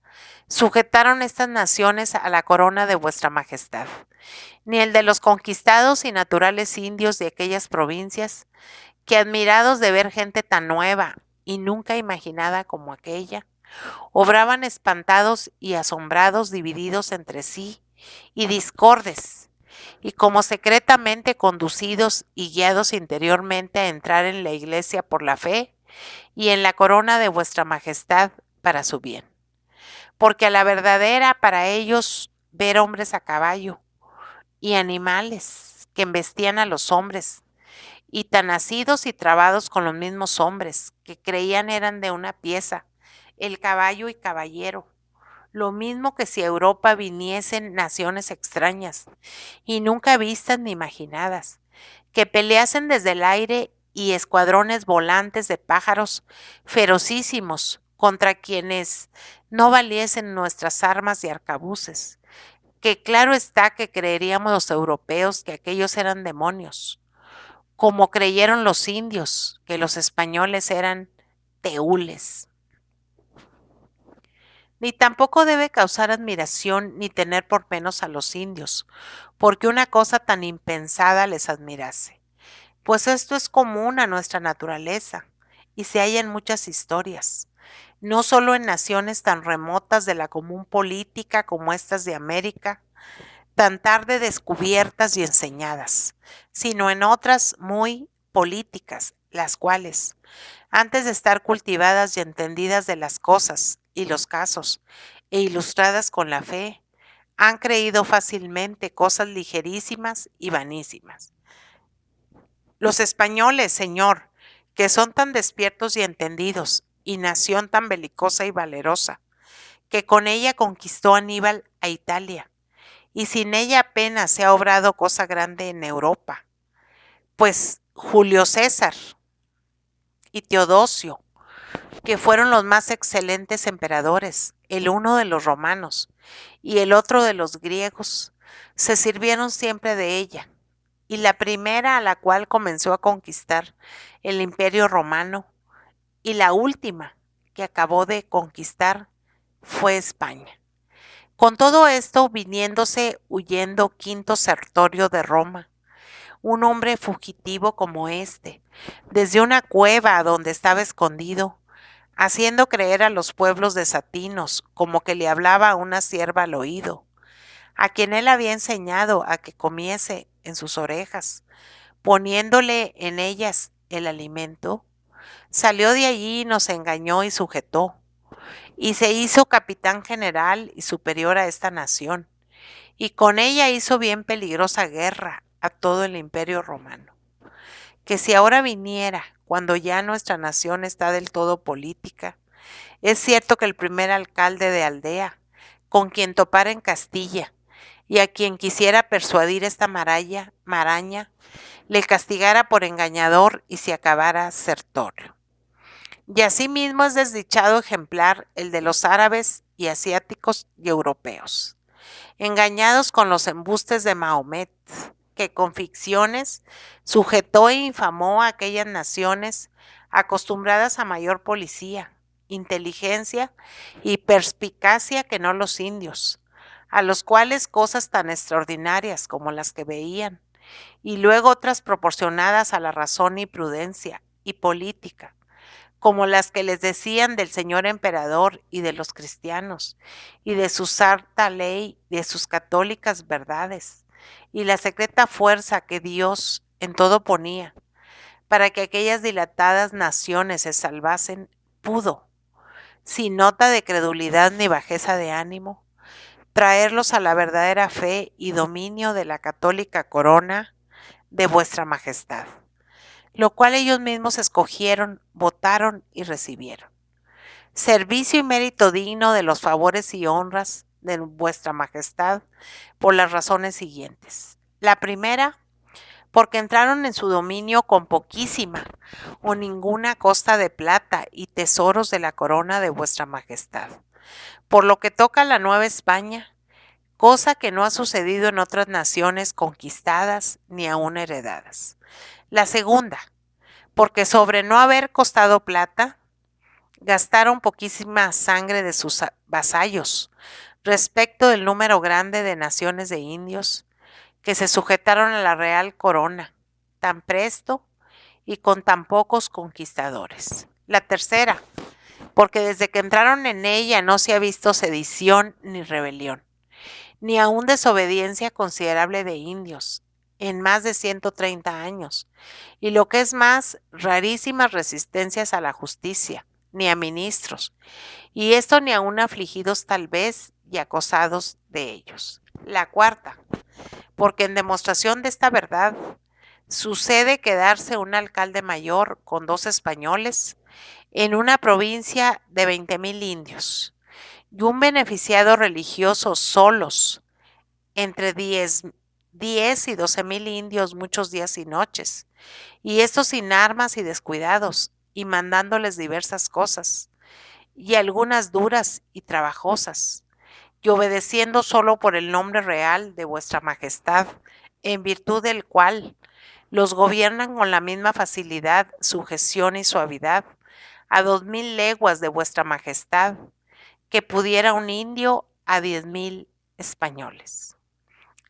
sujetaron estas naciones a la corona de vuestra majestad, ni el de los conquistados y naturales indios de aquellas provincias, que admirados de ver gente tan nueva y nunca imaginada como aquella, obraban espantados y asombrados, divididos entre sí y discordes, y como secretamente conducidos y guiados interiormente a entrar en la iglesia por la fe y en la corona de vuestra majestad para su bien. Porque a la verdadera para ellos ver hombres a caballo y animales que embestían a los hombres, y tan nacidos y trabados con los mismos hombres, que creían eran de una pieza, el caballo y caballero, lo mismo que si a Europa viniesen naciones extrañas, y nunca vistas ni imaginadas, que peleasen desde el aire y escuadrones volantes de pájaros ferocísimos contra quienes no valiesen nuestras armas y arcabuces, que claro está que creeríamos los europeos que aquellos eran demonios, como creyeron los indios que los españoles eran teules. Ni tampoco debe causar admiración ni tener por menos a los indios, porque una cosa tan impensada les admirase, pues esto es común a nuestra naturaleza y se halla en muchas historias, no solo en naciones tan remotas de la común política como estas de América, tan tarde descubiertas y enseñadas, sino en otras muy políticas, las cuales, antes de estar cultivadas y entendidas de las cosas y los casos, e ilustradas con la fe, han creído fácilmente cosas ligerísimas y vanísimas. Los españoles, señor, que son tan despiertos y entendidos, y nación tan belicosa y valerosa, que con ella conquistó Aníbal a Italia, y sin ella apenas se ha obrado cosa grande en Europa, pues Julio César y Teodosio, que fueron los más excelentes emperadores, el uno de los romanos y el otro de los griegos, se sirvieron siempre de ella, y la primera a la cual comenzó a conquistar el imperio romano, y la última que acabó de conquistar fue España. Con todo esto, viniéndose huyendo Quinto Sertorio de Roma, un hombre fugitivo como este, desde una cueva donde estaba escondido, haciendo creer a los pueblos desatinos como que le hablaba a una sierva al oído, a quien él había enseñado a que comiese en sus orejas, poniéndole en ellas el alimento, salió de allí y nos engañó y sujetó, y se hizo capitán general y superior a esta nación, y con ella hizo bien peligrosa guerra a todo el imperio romano. Que si ahora viniera, cuando ya nuestra nación está del todo política, es cierto que el primer alcalde de aldea, con quien topara en Castilla, y a quien quisiera persuadir esta maraña, le castigara por engañador y se acabara Sertorio. Y asimismo es desdichado ejemplar el de los árabes y asiáticos y europeos, engañados con los embustes de Mahomet, que con ficciones sujetó e infamó a aquellas naciones acostumbradas a mayor policía, inteligencia y perspicacia que no los indios, a los cuales cosas tan extraordinarias como las que veían, y luego otras proporcionadas a la razón y prudencia y política, como las que les decían del señor emperador y de los cristianos, y de su santa ley, de sus católicas verdades, y la secreta fuerza que Dios en todo ponía, para que aquellas dilatadas naciones se salvasen, pudo, sin nota de credulidad ni bajeza de ánimo, traerlos a la verdadera fe y dominio de la católica corona de vuestra majestad, lo cual ellos mismos escogieron, votaron y recibieron. Servicio y mérito digno de los favores y honras de vuestra majestad por las razones siguientes. La primera, porque entraron en su dominio con poquísima o ninguna costa de plata y tesoros de la corona de vuestra majestad. Por lo que toca a la Nueva España, cosa que no ha sucedido en otras naciones conquistadas ni aún heredadas. La segunda, porque sobre no haber costado plata, gastaron poquísima sangre de sus vasallos respecto del número grande de naciones de indios que se sujetaron a la real corona tan presto y con tan pocos conquistadores. La tercera, porque desde que entraron en ella no se ha visto sedición ni rebelión, ni aún desobediencia considerable de indios en más de 130 años, y lo que es más, rarísimas resistencias a la justicia, ni a ministros, y esto ni aún afligidos tal vez y acosados de ellos. La cuarta, porque en demostración de esta verdad, sucede quedarse un alcalde mayor con 2 españoles en una provincia de 20,000 indios, y un beneficiado religioso solos, entre 10 y 12,000 indios muchos días y noches, y estos sin armas y descuidados, y mandándoles diversas cosas, y algunas duras y trabajosas, y obedeciendo solo por el nombre real de vuestra majestad, en virtud del cual los gobiernan con la misma facilidad, sujeción y suavidad a 2,000 leguas de vuestra majestad, que pudiera un indio a 10,000 españoles.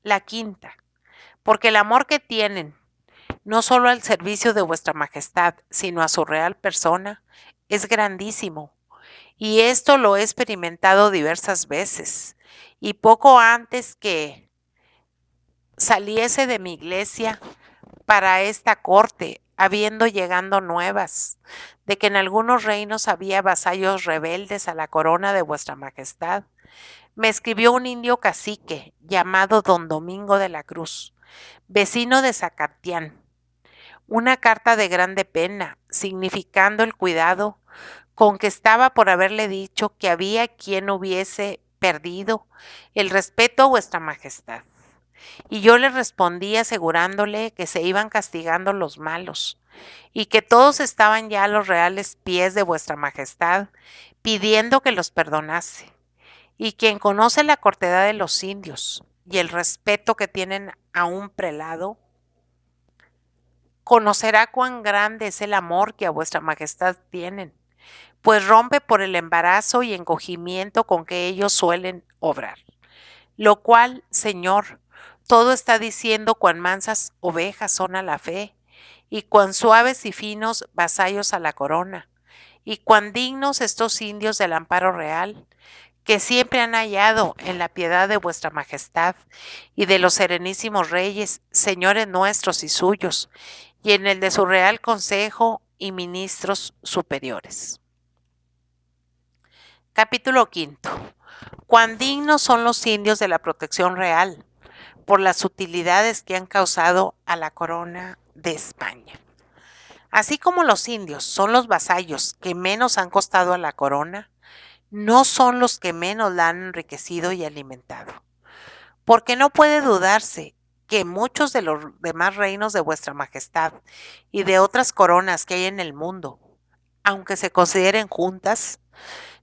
La quinta, porque el amor que tienen, no solo al servicio de vuestra majestad, sino a su real persona, es grandísimo, y esto lo he experimentado diversas veces, y poco antes que saliese de mi iglesia para esta corte, habiendo llegando nuevas de que en algunos reinos había vasallos rebeldes a la corona de vuestra majestad, me escribió un indio cacique llamado don Domingo de la Cruz, vecino de Zacatián, una carta de grande pena, significando el cuidado con que estaba por haberle dicho que había quien hubiese perdido el respeto a vuestra majestad. Y yo le respondí asegurándole que se iban castigando los malos, y que todos estaban ya a los reales pies de vuestra majestad, pidiendo que los perdonase. Y quien conoce la cortedad de los indios y el respeto que tienen a un prelado, conocerá cuán grande es el amor que a vuestra majestad tienen, pues rompe por el embarazo y encogimiento con que ellos suelen obrar. Lo cual, señor, Todo está diciendo cuán mansas ovejas son a la fe, y cuán suaves y finos vasallos a la corona, y cuán dignos estos indios del amparo real, que siempre han hallado en la piedad de vuestra majestad y de los serenísimos reyes, señores nuestros y suyos, y en el de su real consejo y ministros superiores. Capítulo quinto. Cuán dignos son los indios de la protección real, por las utilidades que han causado a la corona de España. Así como los indios son los vasallos que menos han costado a la corona, no son los que menos la han enriquecido y alimentado. Porque no puede dudarse que muchos de los demás reinos de vuestra majestad y de otras coronas que hay en el mundo, aunque se consideren juntas,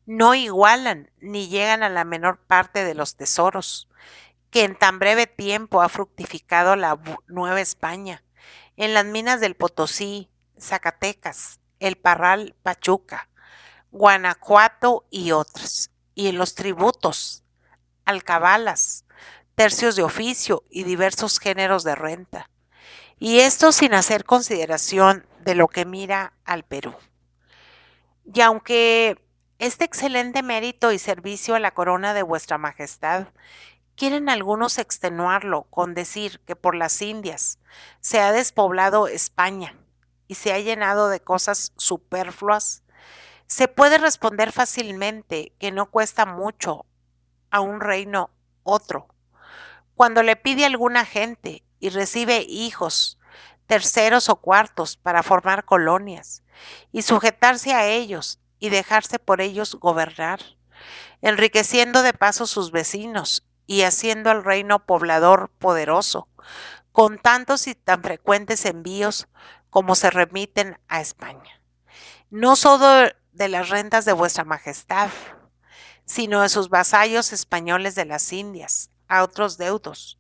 no igualan ni llegan a la menor parte de los tesoros que en tan breve tiempo ha fructificado la Nueva España, en las minas del Potosí, Zacatecas, El Parral, Pachuca, Guanajuato y otras, y en los tributos, alcabalas, tercios de oficio y diversos géneros de renta, y esto sin hacer consideración de lo que mira al Perú. Y aunque este excelente mérito y servicio a la corona de vuestra majestad quieren algunos extenuarlo con decir que por las Indias se ha despoblado España y se ha llenado de cosas superfluas, se puede responder fácilmente que no cuesta mucho a un reino otro. Cuando le pide a alguna gente y recibe hijos, terceros o cuartos para formar colonias y sujetarse a ellos y dejarse por ellos gobernar, enriqueciendo de paso sus vecinos y haciendo al reino poblador poderoso, con tantos y tan frecuentes envíos como se remiten a España. No solo de las rentas de vuestra majestad, sino de sus vasallos españoles de las Indias, a otros deudos,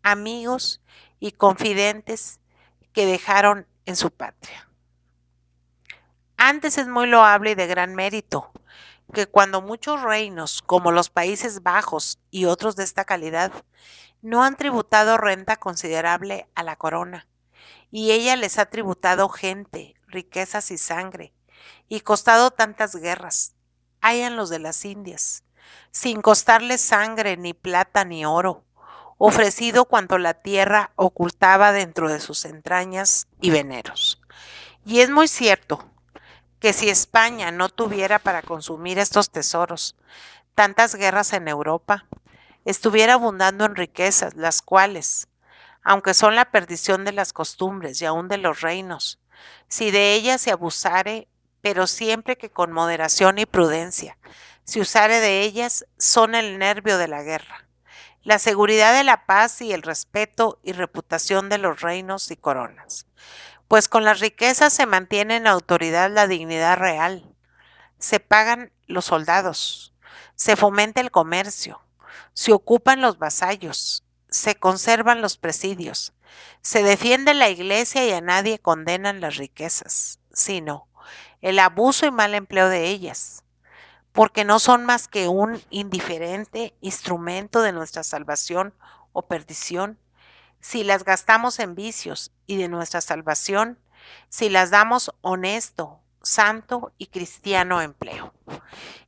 amigos y confidentes que dejaron en su patria. Antes es muy loable y de gran mérito que cuando muchos reinos, como los Países Bajos y otros de esta calidad, no han tributado renta considerable a la corona, y ella les ha tributado gente, riquezas y sangre, y costado tantas guerras, hayan los de las Indias, sin costarles sangre, ni plata, ni oro, ofrecido cuanto la tierra ocultaba dentro de sus entrañas y veneros. Y es muy cierto que si España no tuviera para consumir estos tesoros tantas guerras en Europa, estuviera abundando en riquezas, las cuales, aunque son la perdición de las costumbres y aun de los reinos, si de ellas se abusare, pero siempre que con moderación y prudencia, si usare de ellas, son el nervio de la guerra, la seguridad de la paz y el respeto y reputación de los reinos y coronas. Pues con las riquezas se mantiene en autoridad la dignidad real, se pagan los soldados, se fomenta el comercio, se ocupan los vasallos, se conservan los presidios, se defiende la iglesia y a nadie condenan las riquezas, sino el abuso y mal empleo de ellas, porque no son más que un indiferente instrumento de nuestra salvación o perdición, si las gastamos en vicios, y de nuestra salvación, si las damos honesto, santo y cristiano empleo.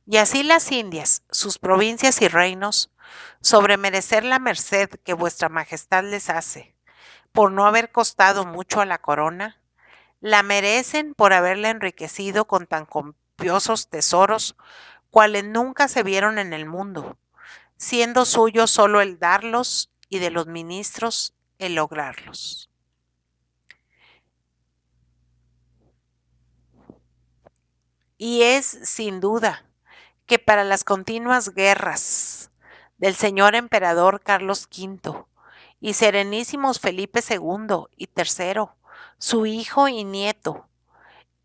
Y así las Indias, sus provincias y reinos, sobre merecer la merced que vuestra majestad les hace, por no haber costado mucho a la corona, la merecen por haberla enriquecido con tan copiosos tesoros, cuales nunca se vieron en el mundo, siendo suyo solo el darlos y de los ministros el lograrlos. Y es, sin duda, que para las continuas guerras del señor emperador Carlos V y serenísimos Felipe II y III, su hijo y nieto,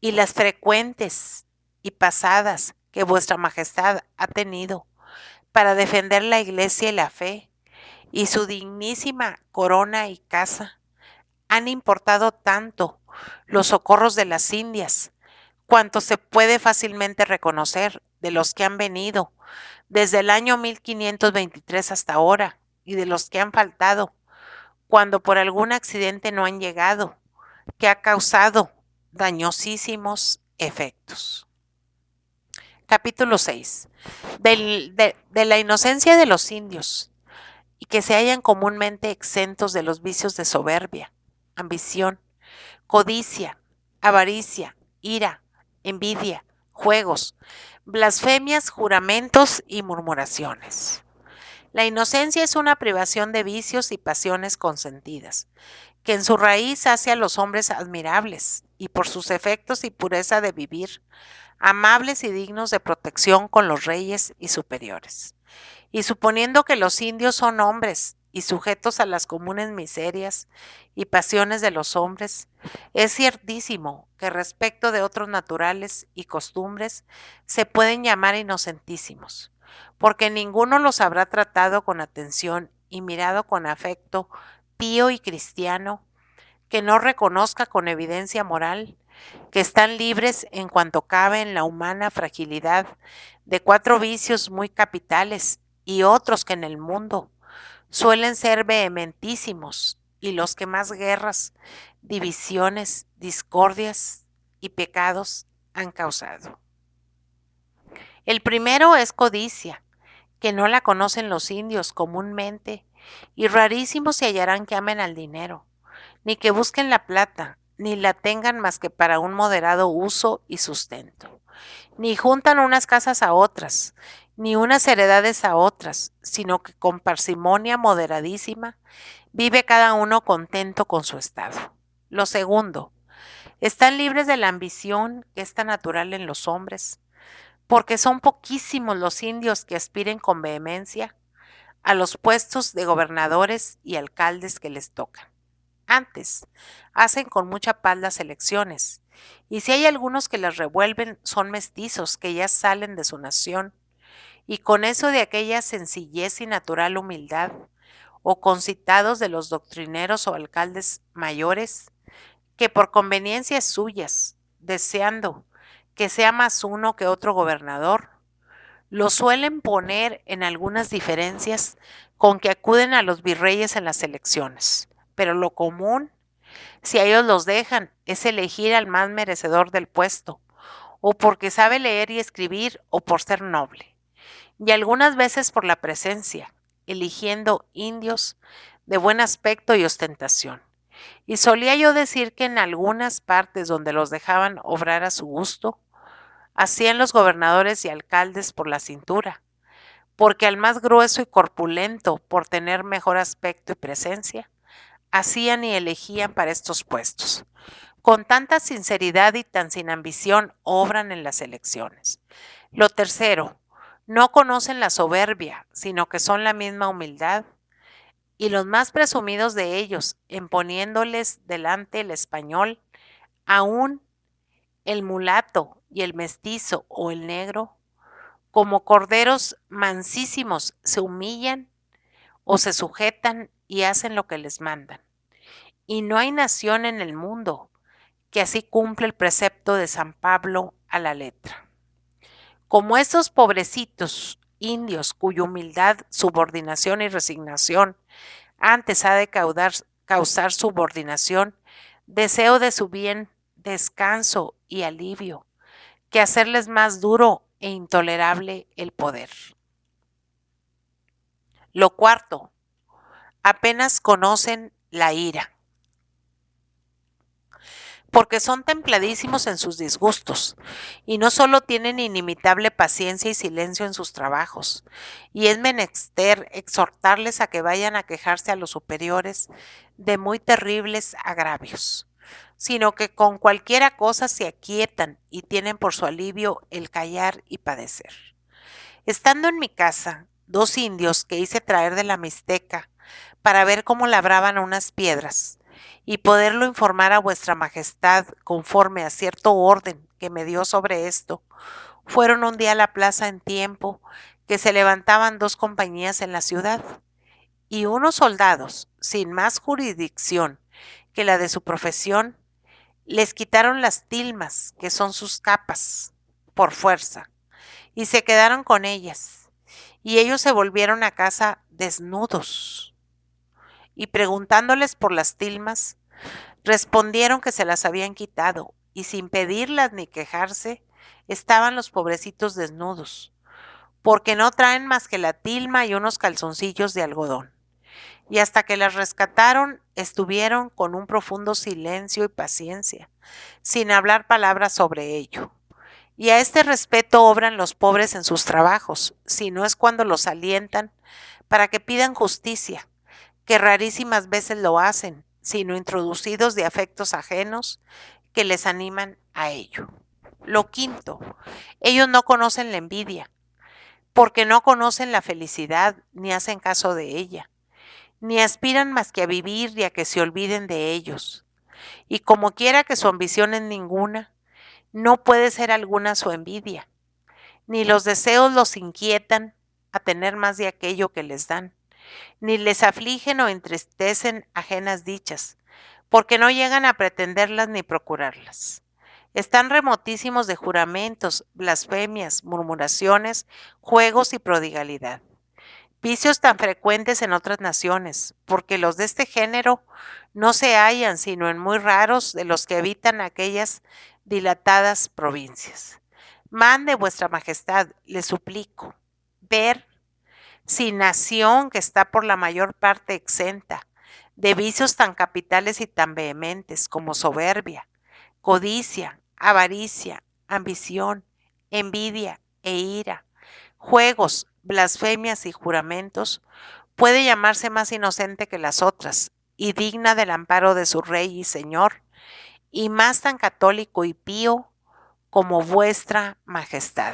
y las frecuentes y pasadas que vuestra majestad ha tenido para defender la iglesia y la fe, y su dignísima corona y casa, han importado tanto los socorros de las Indias, cuanto se puede fácilmente reconocer de los que han venido desde el año 1523 hasta ahora, y de los que han faltado, cuando por algún accidente no han llegado, que ha causado dañosísimos efectos. Capítulo 6. De la inocencia de los indios, y que se hallan comúnmente exentos de los vicios de soberbia, ambición, codicia, avaricia, ira, envidia, juegos, blasfemias, juramentos y murmuraciones. La inocencia es una privación de vicios y pasiones consentidas, que en su raíz hace a los hombres admirables, y por sus efectos y pureza de vivir, amables y dignos de protección con los reyes y superiores. Y suponiendo que los indios son hombres y sujetos a las comunes miserias y pasiones de los hombres, es ciertísimo que respecto de otros naturales y costumbres se pueden llamar inocentísimos, porque ninguno los habrá tratado con atención y mirado con afecto pío y cristiano, que no reconozca con evidencia moral que están libres en cuanto cabe en la humana fragilidad de 4 vicios muy capitales y otros que en el mundo suelen ser vehementísimos y los que más guerras, divisiones, discordias y pecados han causado. El primero es codicia, que no la conocen los indios comúnmente, y rarísimos se hallarán que amen al dinero, ni que busquen la plata, ni la tengan más que para un moderado uso y sustento. Ni juntan unas casas a otras, ni unas heredades a otras, sino que con parsimonia moderadísima vive cada uno contento con su estado. Lo segundo, están libres de la ambición que es tan natural en los hombres, porque son poquísimos los indios que aspiren con vehemencia a los puestos de gobernadores y alcaldes que les tocan. Antes, hacen con mucha paz las elecciones, y si hay algunos que las revuelven, son mestizos que ya salen de su nación, y con eso de aquella sencillez y natural humildad, o concitados de los doctrineros o alcaldes mayores, que por conveniencias suyas, deseando que sea más uno que otro gobernador, lo suelen poner en algunas diferencias con que acuden a los virreyes en las elecciones. Pero lo común, si a ellos los dejan, es elegir al más merecedor del puesto, o porque sabe leer y escribir, o por ser noble, y algunas veces por la presencia, eligiendo indios de buen aspecto y ostentación. Y solía yo decir que en algunas partes donde los dejaban obrar a su gusto, hacían los gobernadores y alcaldes por la cintura, porque al más grueso y corpulento, por tener mejor aspecto y presencia, hacían y elegían para estos puestos. Con tanta sinceridad y tan sin ambición obran en las elecciones. Lo tercero, no conocen la soberbia, sino que son la misma humildad, y los más presumidos de ellos, en poniéndoles delante el español, aún el mulato y el mestizo o el negro, como corderos mansísimos, se humillan o se sujetan y hacen lo que les mandan. Y no hay nación en el mundo que así cumple el precepto de San Pablo a la letra. Como estos pobrecitos indios cuya humildad, subordinación y resignación antes ha de causar subordinación, deseo de su bien, descanso y alivio, que hacerles más duro e intolerable el poder. Lo cuarto, apenas conocen la ira, porque son templadísimos en sus disgustos, y no solo tienen inimitable paciencia y silencio en sus trabajos, y es menester exhortarles a que vayan a quejarse a los superiores de muy terribles agravios, sino que con cualquiera cosa se aquietan y tienen por su alivio el callar y padecer. Estando en mi casa, 2 indios que hice traer de la Mixteca para ver cómo labraban unas piedras y poderlo informar a vuestra majestad conforme a cierto orden que me dio sobre esto, fueron un día a la plaza en tiempo que se levantaban 2 compañías en la ciudad, y unos soldados, sin más jurisdicción que la de su profesión, les quitaron las tilmas, que son sus capas, por fuerza, y se quedaron con ellas, y ellos se volvieron a casa desnudos. y preguntándoles por las tilmas, respondieron que se las habían quitado, y sin pedirlas ni quejarse, estaban los pobrecitos desnudos, porque no traen más que la tilma y unos calzoncillos de algodón. Y hasta que las rescataron, estuvieron con un profundo silencio y paciencia, sin hablar palabras sobre ello. Y a este respeto obran los pobres en sus trabajos, si no es cuando los alientan para que pidan justicia, que rarísimas veces lo hacen, sino introducidos de afectos ajenos que les animan a ello. Lo quinto, ellos no conocen la envidia, porque no conocen la felicidad ni hacen caso de ella, ni aspiran más que a vivir y a que se olviden de ellos. Y como quiera que su ambición es ninguna, no puede ser alguna su envidia, ni los deseos los inquietan a tener más de aquello que les dan, ni les afligen o entristecen ajenas dichas, porque no llegan a pretenderlas ni procurarlas. Están remotísimos de juramentos, blasfemias, murmuraciones, juegos y prodigalidad. Vicios tan frecuentes en otras naciones, porque los de este género no se hallan sino en muy raros de los que habitan aquellas dilatadas provincias. Mande vuestra majestad, le suplico, ver si nación que está por la mayor parte exenta de vicios tan capitales y tan vehementes como soberbia, codicia, avaricia, ambición, envidia e ira, juegos, blasfemias y juramentos, puede llamarse más inocente que las otras y digna del amparo de su Rey y Señor, y más tan católico y pío como vuestra majestad.